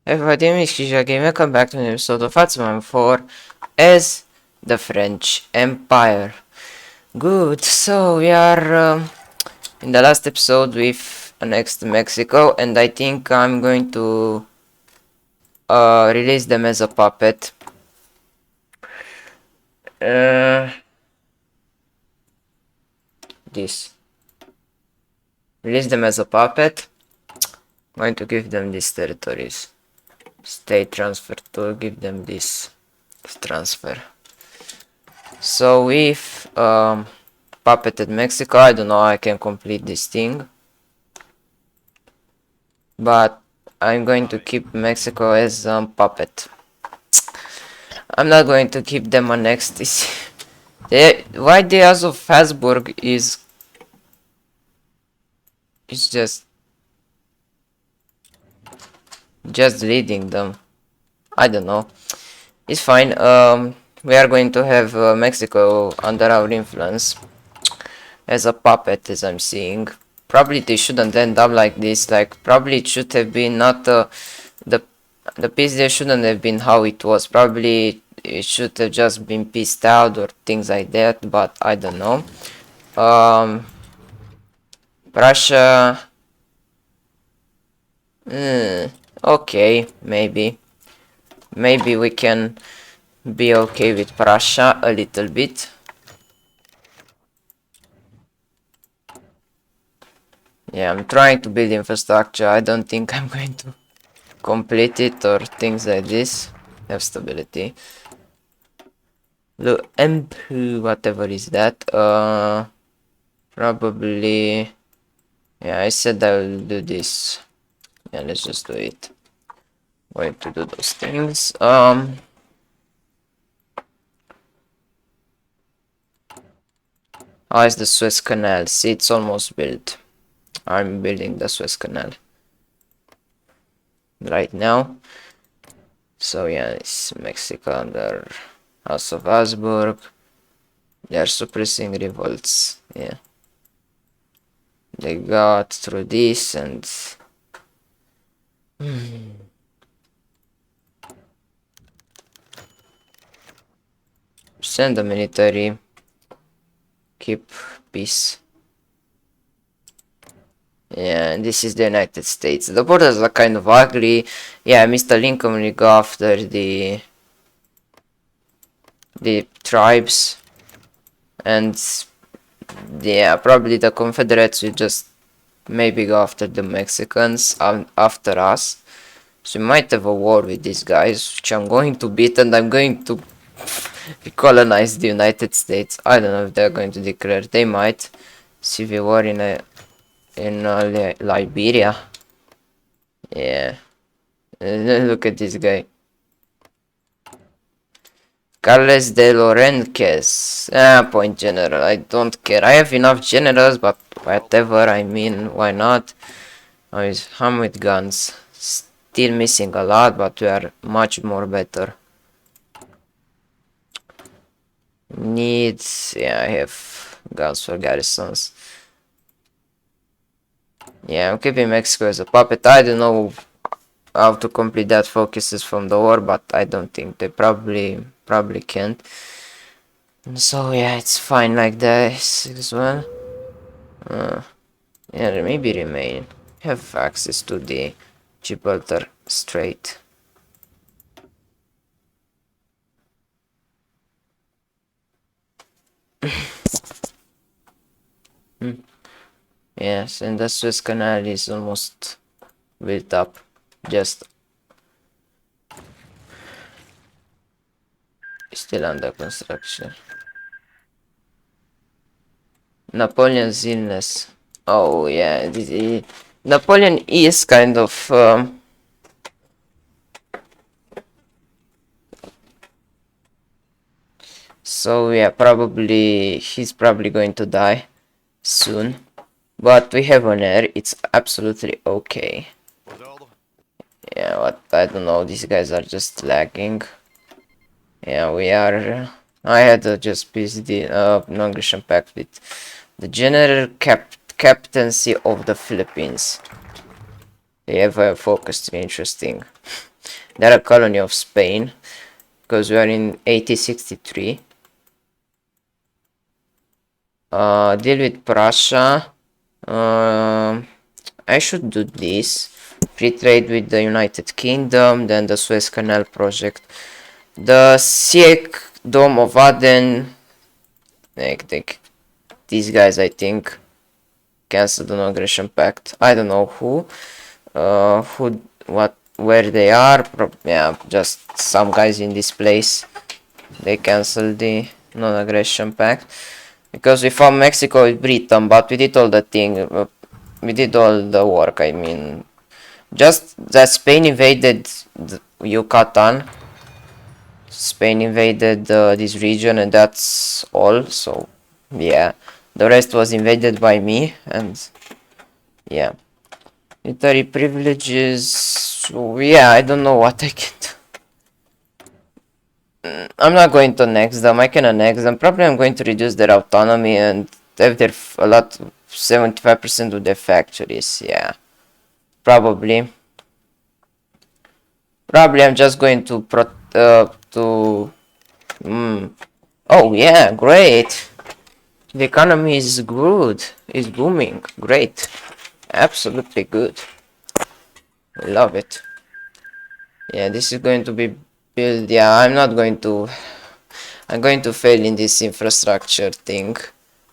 Everybody, I'm Kisha Game. Welcome back to an episode of Fatman 4 as the French Empire. Good, so we are in the last episode with annexed Mexico, and I think I'm going to release them as a puppet. This. Release them as a puppet. I'm going to give them these territories. State transfer to give them this transfer. So with puppeted Mexico, I don't know how I can complete this thing, but I'm going to keep Mexico as puppet. I'm not going to keep them annexed. Why the House of Habsburg is just leading them. I don't know. It's fine. We are going to have Mexico under our influence as a puppet, as I'm seeing. Probably they shouldn't end up like this. Like, probably it should have been not the piece there shouldn't have been how it was. Probably it should have just been pieced out or things like that, but I don't know. Russia. Okay, maybe we can be okay with Prussia a little bit. Yeah, I'm trying to build infrastructure. I don't think I'm going to complete it or things like this. Have stability. Look, MP, whatever is that. Probably. Yeah, I said I will do this. Yeah, let's just do it. Going to do those things. How is the Suez Canal? See, it's almost built. I'm building the Suez Canal right now. So yeah, it's Mexico under House of Habsburg. They are suppressing revolts. Yeah, they got through this and send the military. Keep peace. Yeah, and this is the United States. The borders are kind of ugly. Yeah, Mr. Lincoln will go after the tribes, and yeah, probably the Confederates will just maybe go after the Mexicans after us. So we might have a war with these guys, which I'm going to beat, and I'm going to recolonize the United States. I don't know if they're going to declare. They might. Civil war in Liberia. Yeah. Look at this guy. Carles de Lorenquez. Point general. I don't care. I have enough generals, but whatever. I mean, why not? I'm with guns. Still missing a lot, but we are much more better. Needs. Yeah, I have guns for garrisons. Yeah, I'm keeping Mexico as a puppet. I don't know how to complete that focuses from the war, but I don't think they probably can't. So yeah, it's fine like this as well. Yeah, maybe remain. Have access to the Gibraltar Strait. Yes, and the Suez Canal is almost built up. Just still under construction. Napoleon's illness. Oh yeah, Napoleon is kind of so yeah, he's probably going to die soon. But we have an heir. It's absolutely okay. Yeah, what? I don't know. These guys are just lagging. Yeah, we are. I had to just piece the non-aggression pact with the general captaincy of the Philippines. They have a focus. Interesting. They're a colony of Spain because we are in 1863. Deal with Prussia. I should do this. Free trade with the United Kingdom, then the Suez Canal project. The Siek Dome of Aden. These guys, I think, cancelled the non-aggression pact. I don't know where they are. Yeah, just some guys in this place. They cancelled the non-aggression pact because we found Mexico with Britain, but we did all the thing. We did all the work. I mean, just that Spain invaded Yucatan. Spain invaded this region, and that's all. So, yeah, the rest was invaded by me, and yeah. Military privileges. So, yeah, I don't know what I can do. I'm not going to annex them. I can annex them. Probably I'm going to reduce their autonomy and have their 75% of their factories. Yeah, probably. Probably I'm just going to Oh yeah, great. The economy is good. It's booming. Great. Absolutely good. I love it. Yeah, this is going to be built. Yeah, I'm going to fail in this infrastructure thing.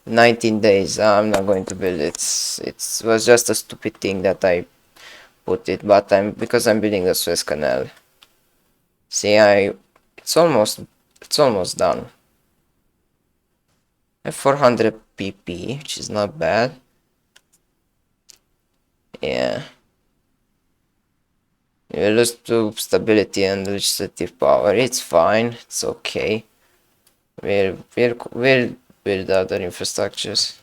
19 days. I'm not going to build it. It was just a stupid thing that I put it, but because I'm building the Suez Canal. See, it's almost done. I have 400 PP, which is not bad. Yeah. You lose to stability and legislative power. It's fine. It's okay. We'll build other infrastructures.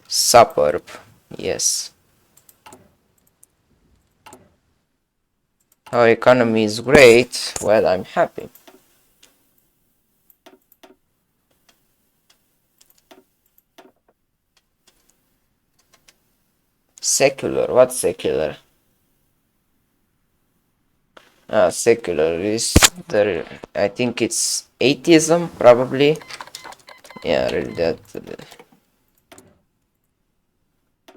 Suburb. Yes. Our economy is great. Well, I'm happy. Secular. What's secular? Secular is the. I think it's atheism, probably. Yeah, that.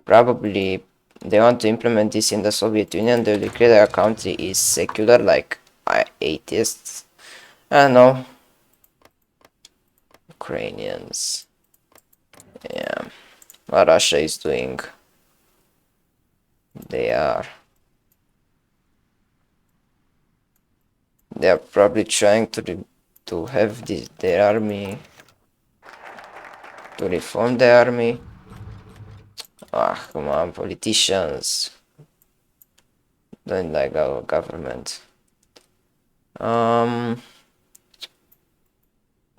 Probably they want to implement this in the Soviet Union. They will declare their country is secular, like atheists. I don't know. Ukrainians. Yeah. What Russia is doing. They are. They are probably trying to have their army, to reform the army. Ah, come on, politicians. Don't like our government.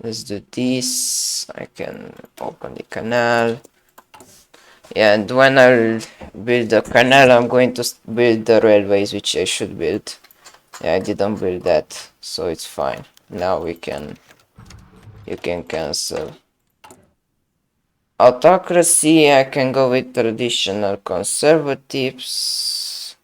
Let's do this. I can open the canal. Yeah, and when I'll build the canal, I'm going to build the railways, which I should build. Yeah, I didn't build that, so it's fine. Now you can cancel. Autocracy, I can go with traditional conservatives.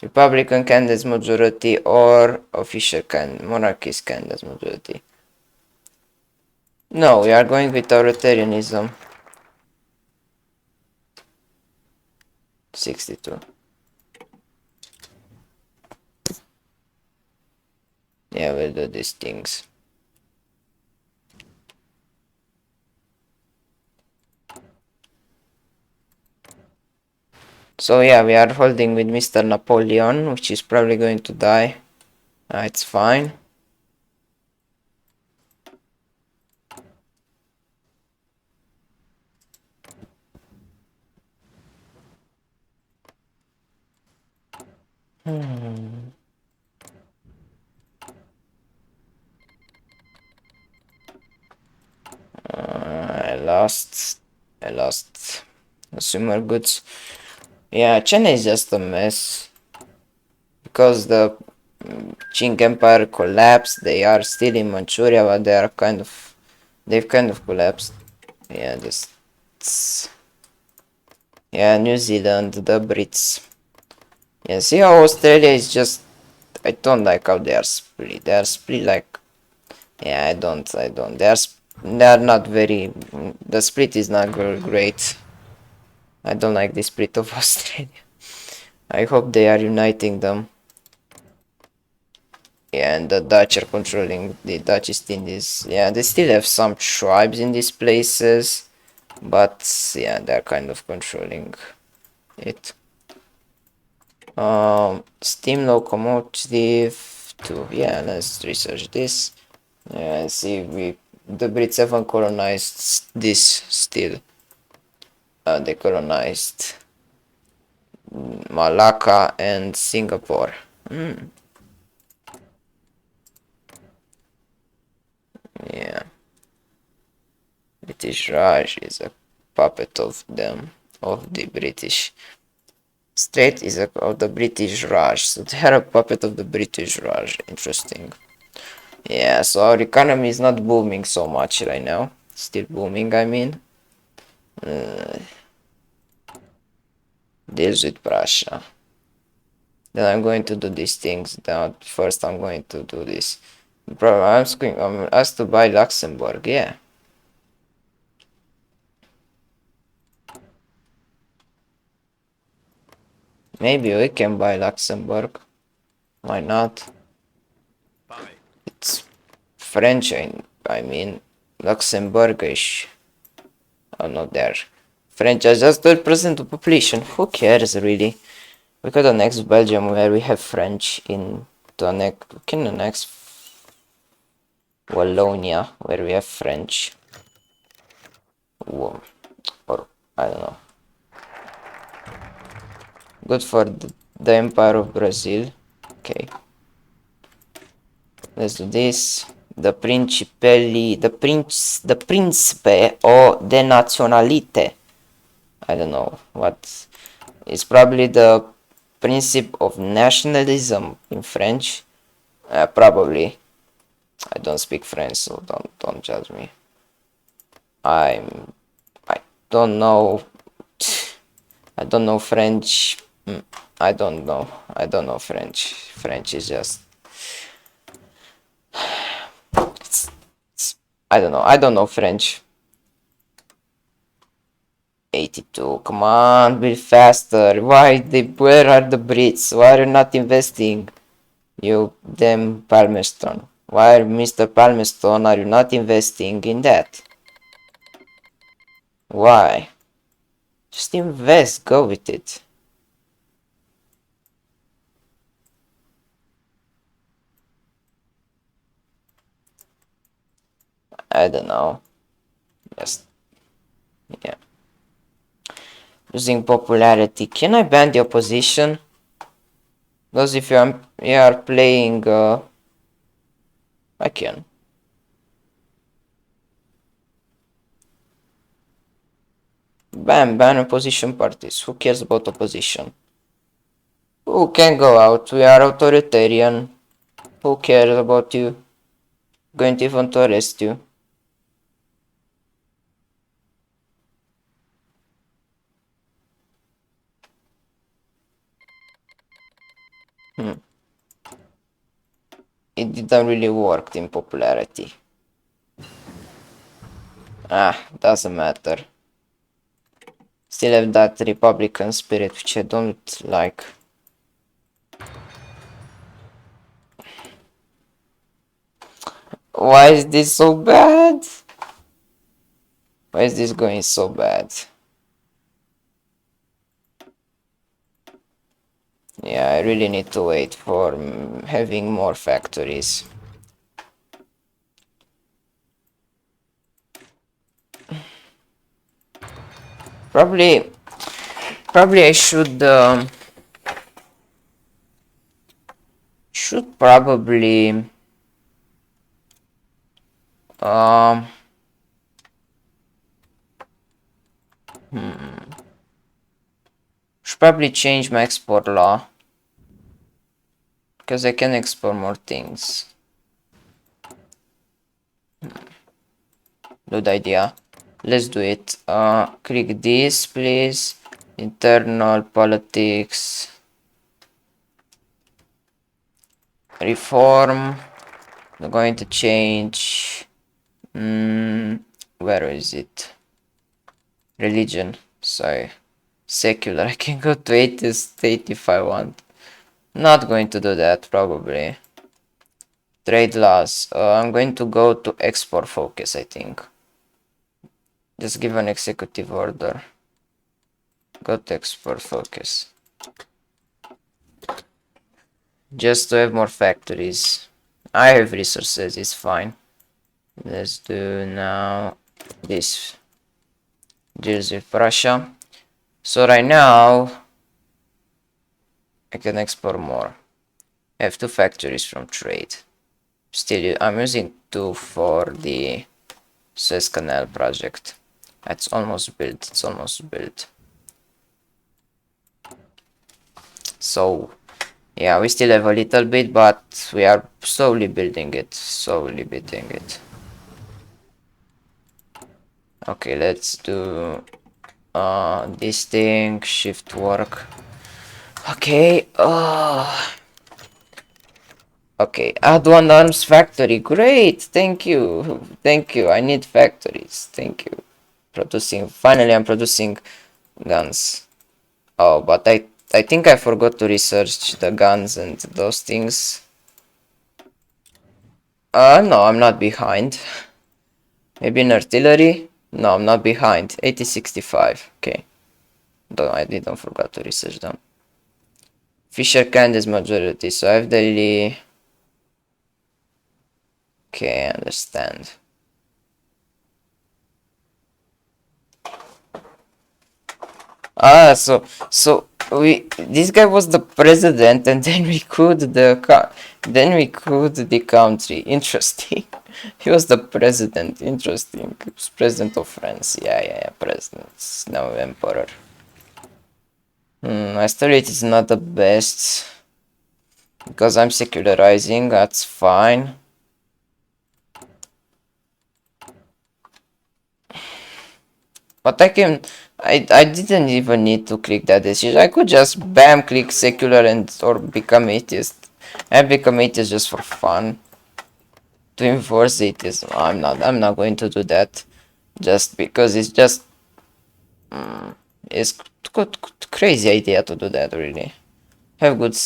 Republican candidates majority or official monarchist candidates majority. No, we are going with authoritarianism. 62. Yeah, we'll do these things. So yeah, we are holding with Mr. Napoleon, which is probably going to die. It's fine. I lost consumer goods. Yeah, China is just a mess because the Qing Empire collapsed. They are still in Manchuria, but they've kind of collapsed. Yeah, yeah, New Zealand, the Brits. Yeah, see how Australia is just, I don't like how they are split. They are split like, yeah, I don't. They are not very, the split is not great. I don't like the split of Australia. I hope they are uniting them. Yeah, and the Dutch are controlling the Dutch East Indies. Yeah, they still have some tribes in these places, but yeah, they're kind of controlling it. Steam locomotive to, yeah, let's research this. Yeah, and see, the Brits haven't colonized this still. They colonized Malacca and Singapore. Yeah, British Raj is a puppet of them, of the British. Strait is of the British Raj, so they are a puppet of the British Raj. Interesting. Yeah, so our economy is not booming so much right now. Still booming, I mean. Deals with Prussia. Then I'm going to do these things. Now, first I'm going to do this. Bro, I'm asked to buy Luxemburg, yeah. Maybe we can buy Luxembourg. Why not? It's French, I mean, Luxembourgish. Oh no, there. French has just 12% of population. Who cares, really? We could annex Belgium where we have French in the next. We can annex Wallonia where we have French. Whoa. Or, I don't know. Good for the Empire of Brazil. Okay. Let's do this. The Principelli, the Principe o de Nazionalite. I don't know what. It's probably the principle of nationalism in French. Probably. I don't speak French, so don't judge me. I don't know. I don't know French. I don't know. I don't know French. French is just. I don't know. I don't know French. 82. Come on, be faster. Where are the Brits? Why are you not investing? You damn Palmerston. Why, Mr. Palmerston, are you not investing in that? Why? Just invest. Go with it. I don't know. Just, yeah. Losing popularity. Can I ban the opposition? Because if you are playing, I can. Ban opposition parties. Who cares about opposition? Who can go out? We are authoritarian. Who cares about you? Going to even to arrest you. It didn't really work in popularity. Doesn't matter. Still have that Republican spirit, which I don't like. Why is this so bad? Why is this going so bad? Yeah, I really need to wait for having more factories. Probably, probably I should probably um should probably change my export law because I can export more things. Good idea. Let's do it. Click this, please. Internal politics. reform. I'm going to change. Where is it? Religion. Sorry. Secular. I can go to atheist state if I want. Not going to do that probably. Trade laws. I'm going to go to export focus, I think. Just give an executive order. Go to export focus. Just to have more factories. I have resources, it's fine. Let's do now this. Deals with Russia. So right now I can export more. I have 2 factories from trade. Still, I'm using 2 for the Suez Canal project. It's almost built. It's almost built. So yeah, we still have a little bit, but we are slowly building it. Slowly building it. Okay, let's do this thing. Shift work. Okay. Okay, add 1 arms factory. Great, thank you. Thank you. I need factories. Thank you. Producing. Finally, I'm producing guns. Oh, but I think I forgot to research the guns and those things. No, I'm not behind. Maybe in artillery? No, I'm not behind. 8065. Okay. No, I didn't forget to research them. Fisher kind is majority, so I have daily. Okay, I understand. So this guy was the president, and then we could the country. Interesting. He was the president. Interesting. He was president of France. Yeah. President. Now emperor. My story is not the best because I'm secularizing. That's fine. But I didn't even need to click that decision. I could just bam click secular and or become atheist. I become atheist just for fun. To enforce atheism. I'm not going to do that. Just because it's just it's crazy idea to do that really. Have good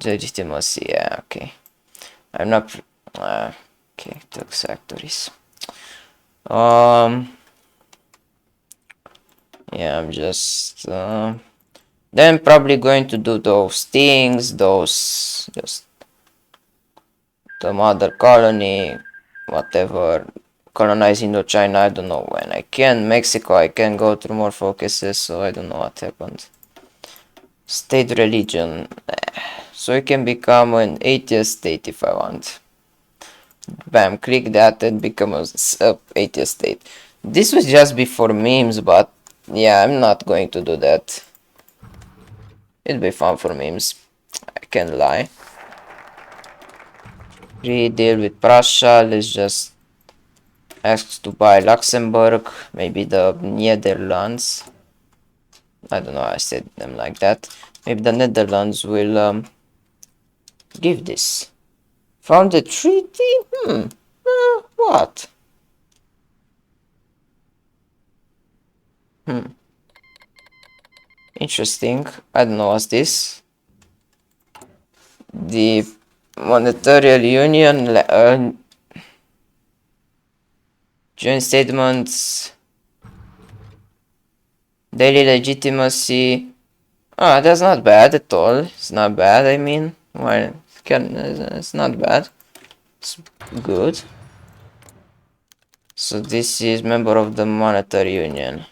legitimacy, yeah, okay. I'm not okay, tax factories. Yeah, I'm just then probably going to do those things, those just the mother colony, whatever, colonize Indochina. I don't know when I can. Mexico, I can go through more focuses, so I don't know what happened. State religion, so you can become an atheist state if I want. Bam, click that and become a atheist state. This was just before memes, but yeah, I'm not going to do that. It'll be fun for memes. I can't lie. Deal with Prussia. Let's just ask to buy Luxemburg, maybe the Netherlands. I don't know, I said them like that. Maybe the Netherlands will give this. Found a treaty? What? Interesting. I don't know what's this. The monetary union, joint statements, daily legitimacy. Ah, that's not bad at all. It's not bad. I mean, well, it's not bad. It's good. So this is member of the monetary union.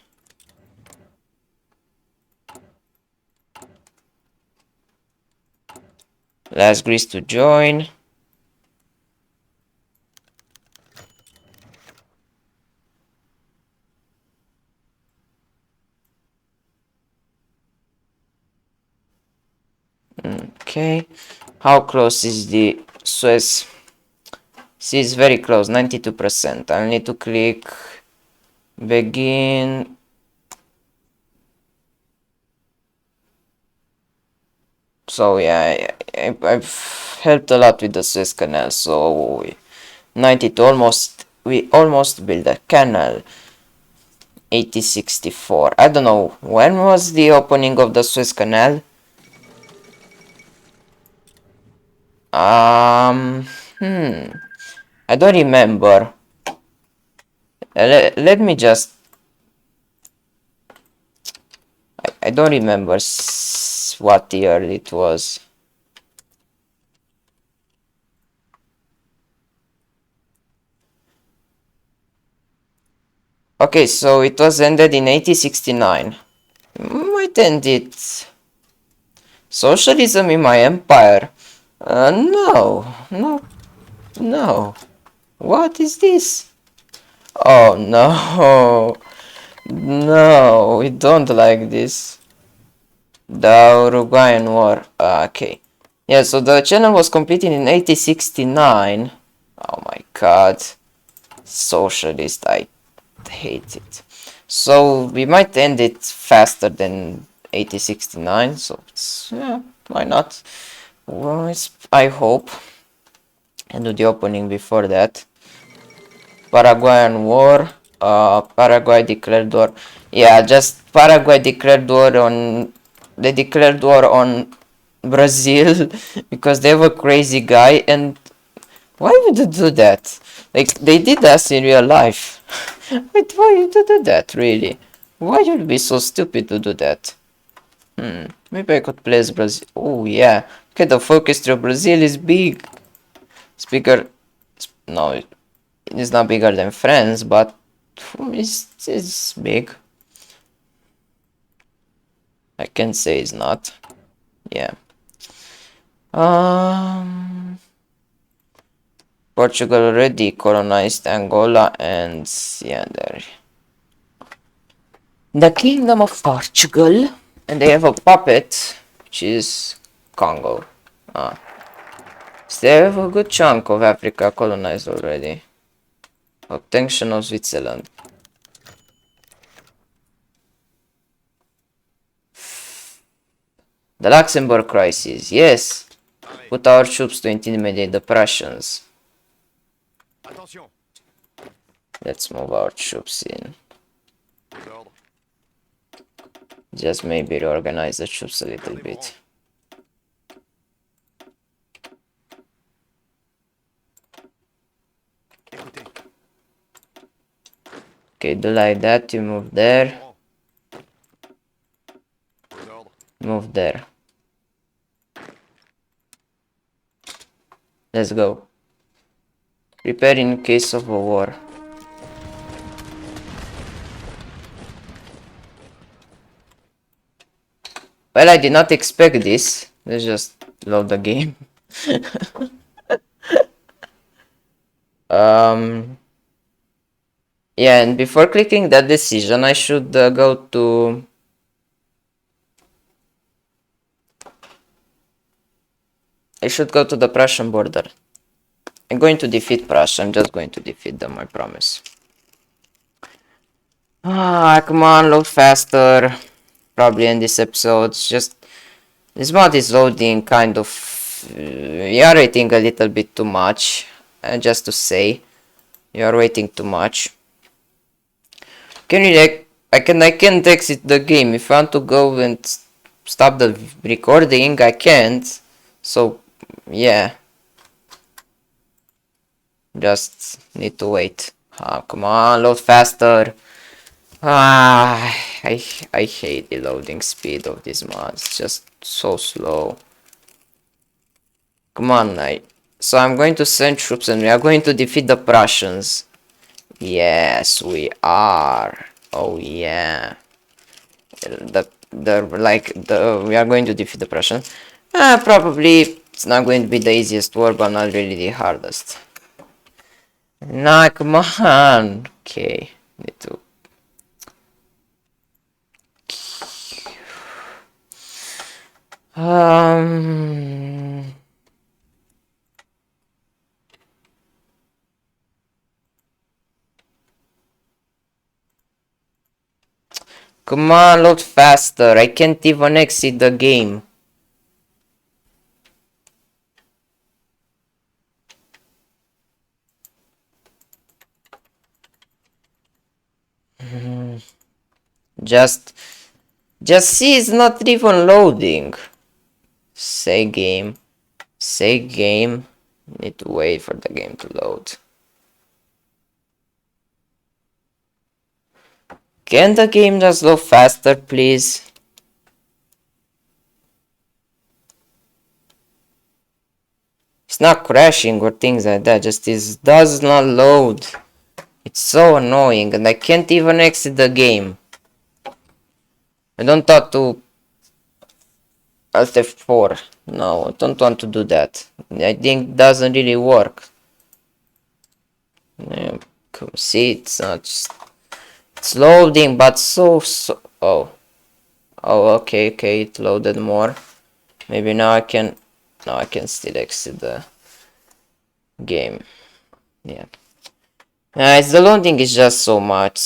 Last Greece to join. Okay. How close is the Suez? See, it's very close, 92%. I'll need to click begin. So yeah, I've helped a lot with the Suez Canal. So 92 almost, we almost built a canal. 8064. I don't know when was the opening of the Suez Canal. Um, hmm, I don't remember. Let me just. I don't remember what year it was. Okay, so it was ended in 1869. Might end it. Socialism in my empire. No, no, no. What is this? Oh no, no, we don't like this. The Uruguayan War. Okay. Yeah, so the channel was completed in 1869. Oh my god. Socialist, I hate it. So we might end it faster than 1869, so it's, yeah, why not? Well, I hope. And do the opening before that. Paraguayan War. Paraguay declared war. Yeah, just Paraguay declared war on. They declared war on Brazil because they have a crazy guy. And why would you do that? Like they did us in real life. Wait, why would you do that? Really? Why would you be so stupid to do that? Maybe I could place Brazil. Oh yeah. Okay, the focus to Brazil is big. It's bigger. No, it's not bigger than France, but it's big. I can say it's not. Yeah. Um, Portugal already colonized Angola and yeah, there. The Kingdom of Portugal, and they have a puppet, which is Congo. Ah, so they have a good chunk of Africa colonized already. Obtention of Switzerland. The Luxemburg crisis. Yes. Put our troops to intimidate the Prussians. Let's move our troops in. Just maybe reorganize the troops a little bit. Okay, do like that, you move there. Move there. Let's go. Prepare in case of a war. Well, I did not expect this. Let's just load the game. um, yeah, and before clicking that decision, I should go to... I should go to the Prussian border. I'm going to defeat Prussia. I'm just going to defeat them, I promise. Ah, come on, load faster. Probably in this episode. It's just... This mod is loading kind of... you are waiting a little bit too much. Just to say. You are waiting too much. Can you... I can't exit the game. If I want to go and stop the recording, I can't. So, yeah. Just need to wait. Ah, come on, load faster. Ah, I hate the loading speed of this mod. It's just so slow. Come on, so I'm going to send troops and we are going to defeat the Prussians. Yes, we are. Oh yeah. We are going to defeat the Prussians. Probably it's not going to be the easiest war, but not really the hardest. Nah, come on. Okay, need to. Come on, load faster. I can't even exit the game. Just see, it's not even loading. Say game. Say game. Need to wait for the game to load. Can the game just load faster, please? It's not crashing or things like that, just does not load. It's so annoying and I can't even exit the game. I don't want to Alt F4. No, I don't want to do that. I think it doesn't really work. See, it's not just, it's loading, but so oh, okay, it loaded more. Maybe now I can still exit the game. Yeah. It's the loading is just so much,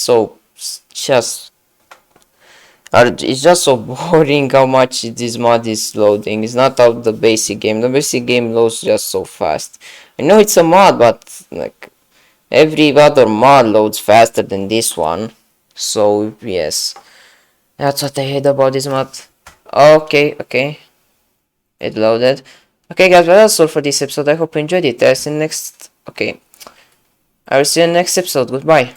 it's just so boring how much this mod is loading. It's not out the basic game. The basic game loads just so fast. I know it's a mod, but like every other mod loads faster than this one. So yes, that's what I hate about this mod. Okay, it loaded. Okay, guys, well, that's all for this episode. I hope you enjoyed it. I will see you next. Okay, I will see you in the next episode. Goodbye.